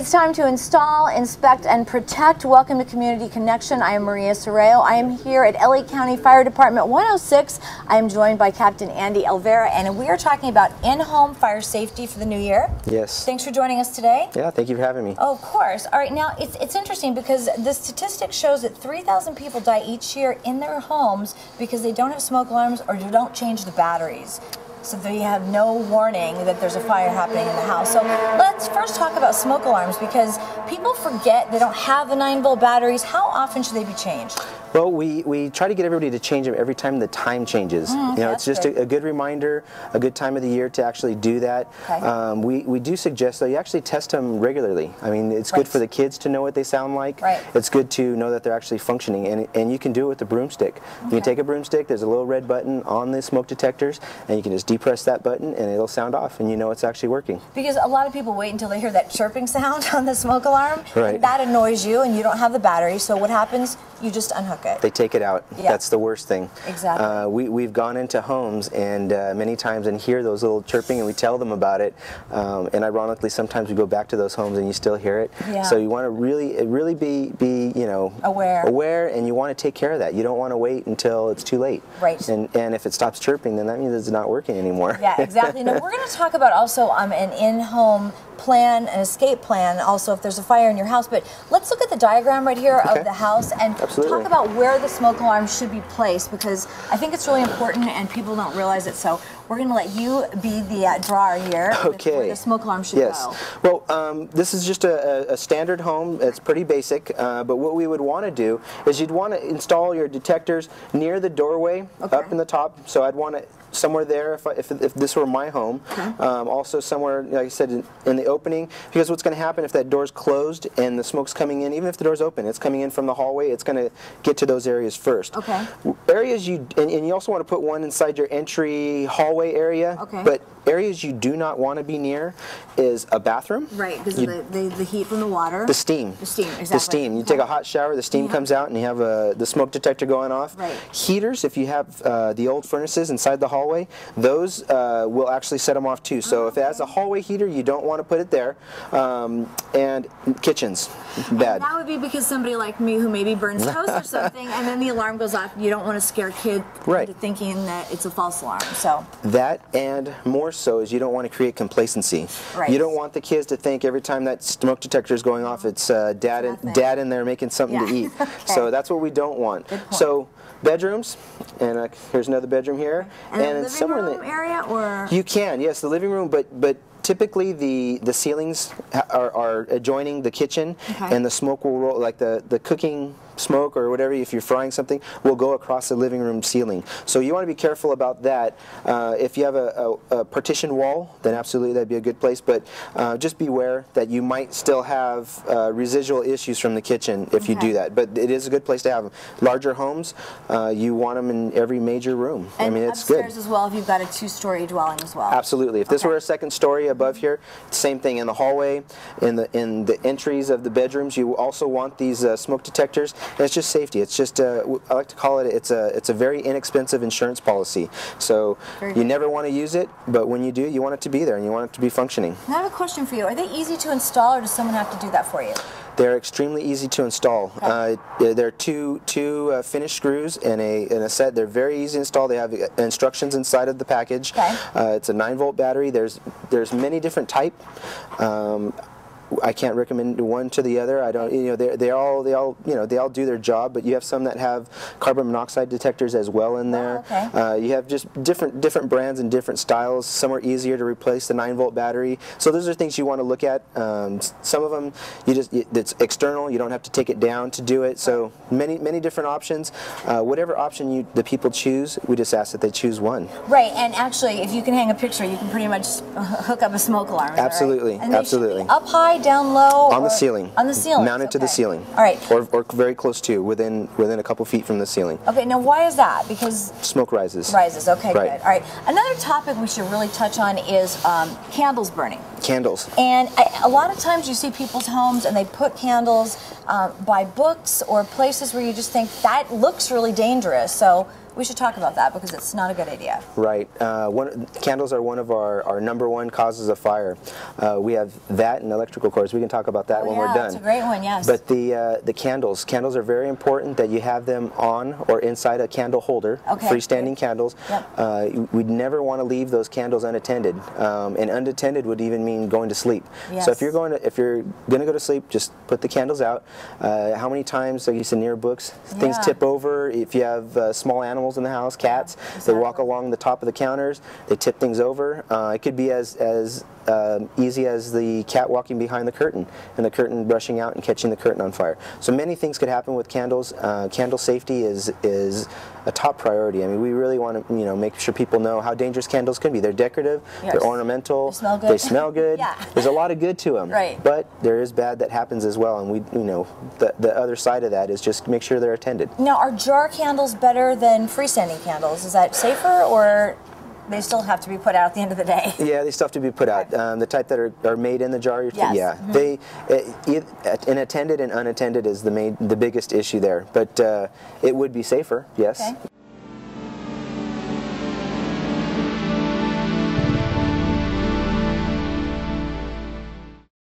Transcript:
It's time to install, inspect, and protect. Welcome to Community Connection. I am Maria Serrao. I am here at LA County Fire Department 106. I am joined by Captain Andy Olvera, and we are talking about in-home fire safety for the new year. Yes. Thanks for joining us today. Yeah, thank you for having me. Oh, of course. All right, now it's interesting because the statistic shows that 3,000 people die each year in their homes because they don't have smoke alarms or they don't change the batteries. So they have no warning that there's a fire happening in the house. So let's first talk about smoke alarms because people forget they don't have the 9-volt batteries. How often should they be changed? Well, we try to get everybody to change them every time the time changes. Okay, you know, it's just a good reminder, a good time of the year to actually do that. Okay. We do suggest, though, you actually test them regularly. I mean, it's good for the kids to know what they sound like. Right. It's good to know that they're actually functioning, and you can do it with a broomstick. Okay. You can take a broomstick, there's a little red button on the smoke detectors, and you can just depress that button, and it'll sound off, and you know it's actually working. Because a lot of people wait until they hear that chirping sound on the smoke alarm. Right. That annoys you, and you don't have the battery, so what happens? You just unhook it. They take it out. Yeah. That's the worst thing. Exactly. We've gone into homes and many times and hear those little chirping, and we tell them about it. And ironically, sometimes we go back to those homes and you still hear it. Yeah. So you want to really be you know, aware, and you want to take care of that. You don't want to wait until it's too late. Right. And if it stops chirping, then that means it's not working anymore. Yeah, exactly. Now we're going to talk about also an in-home plan, an escape plan, also if there's a fire in your house. But let's look at the diagram right here of the house and talk about where the smoke alarm should be placed, because I think it's really important and people don't realize it. So we're going to let you be the drawer here. Okay. Where the smoke alarm should go. Well, this is just a standard home. It's pretty basic, but what we would want to do is you'd want to install your detectors near the doorway, up in the top. So I'd want to somewhere there if this were my home. Also somewhere, like I said, in the opening, because what's going to happen if that door's closed and the smoke's coming in, even if the door's open, it's coming in from the hallway, it's going to get to those areas first. Okay. Areas and you also want to put one inside your entry hallway area, but areas you do not want to be near is a bathroom. Right, because of the heat from the water. The steam. The steam, exactly. The steam. You take a hot shower, the steam comes out, and you have the smoke detector going off. Right. Heaters, if you have the old furnaces inside the hallway, those will actually set them off too. So if it has a hallway heater, you don't want to put it there. And kitchens, bad. And that would be because somebody like me who maybe burns toast or something, and then the alarm goes off. You don't want to scare kids into thinking that it's a false alarm. So that, and more so, is you don't want to create complacency. Right. You don't want the kids to think every time that smoke detector is going off, it's dad in there making something to eat. So that's what we don't want. So bedrooms, and here's another bedroom here, and the living room area, or you can, yes, the living room, but typically the ceilings are adjoining the kitchen, and the smoke will roll, like the cooking smoke or whatever, if you're frying something, will go across the living room ceiling. So you want to be careful about that. If you have a partition wall, then absolutely that'd be a good place, but just beware that you might still have residual issues from the kitchen if you do that. But it is a good place to have them. Larger homes, you want them in every major room. And I mean, it's good. Upstairs as well if you've got a 2-story dwelling as well. Absolutely. If this were a 2nd story above here, same thing in the hallway, in the entries of the bedrooms, you also want these smoke detectors. And it's just safety. It's just I like to call it, it's a very inexpensive insurance policy. So you never want to use it, but when you do, you want it to be there and you want it to be functioning. Now I have a question for you. Are they easy to install, or does someone have to do that for you? They're extremely easy to install. They're two finished screws in a set. They're very easy to install. They have instructions inside of the package. It's a 9-volt battery. There's many different type. I can't recommend one to the other. I don't. You know, they all do their job. But you have some that have carbon monoxide detectors as well in there. You have just different brands and different styles. Some are easier to replace the 9-volt battery. So those are things you want to look at. Some of them it's external. You don't have to take it down to do it. So many different options. Whatever option the people choose, we just ask that they choose one. Right. And actually, if you can hang a picture, you can pretty much hook up a smoke alarm. Absolutely. Right? And absolutely. Up high, down low? On the ceiling. On the ceiling. Mounted to the ceiling. All right. Or very close to, within a couple feet from the ceiling. Okay, now why is that? Because smoke rises. Rises, okay, good. All right. Another topic we should really touch on is candles burning. Candles. And a lot of times you see people's homes and they put candles by books or places where you just think that looks really dangerous. So We should talk about that because it's not a good idea. Right. Candles are one of our #1 causes of fire. We have that and electrical cords. We can talk about that when we're done. That's a great one, yes. But the candles are very important that you have them on or inside a candle holder. Okay. Freestanding candles. Yep. We'd never want to leave those candles unattended. And unattended would even mean going to sleep. Yes. So if you're going to go to sleep, just put the candles out. How many times, like you said, near books, things tip over. If you have small animals in the house, cats, they walk along the top of the counters, they tip things over. It could be as easy as the cat walking behind the curtain and the curtain brushing out and catching the curtain on fire. So many things could happen with candles. Candle safety is a top priority. I mean, we really want to make sure people know how dangerous candles can be. They're decorative, they're ornamental, they smell good. Yeah. There's a lot of good to them. Right. But there is bad that happens as well, and the other side of that is just make sure they're attended. Now, are jar candles better than freestanding candles? Is that safer, or they still have to be put out at the end of the day? Yeah, they still have to be put out. The type that are made in the jar. Yes. Yeah, and attended and unattended is the biggest issue there. But it would be safer. Yes. Okay.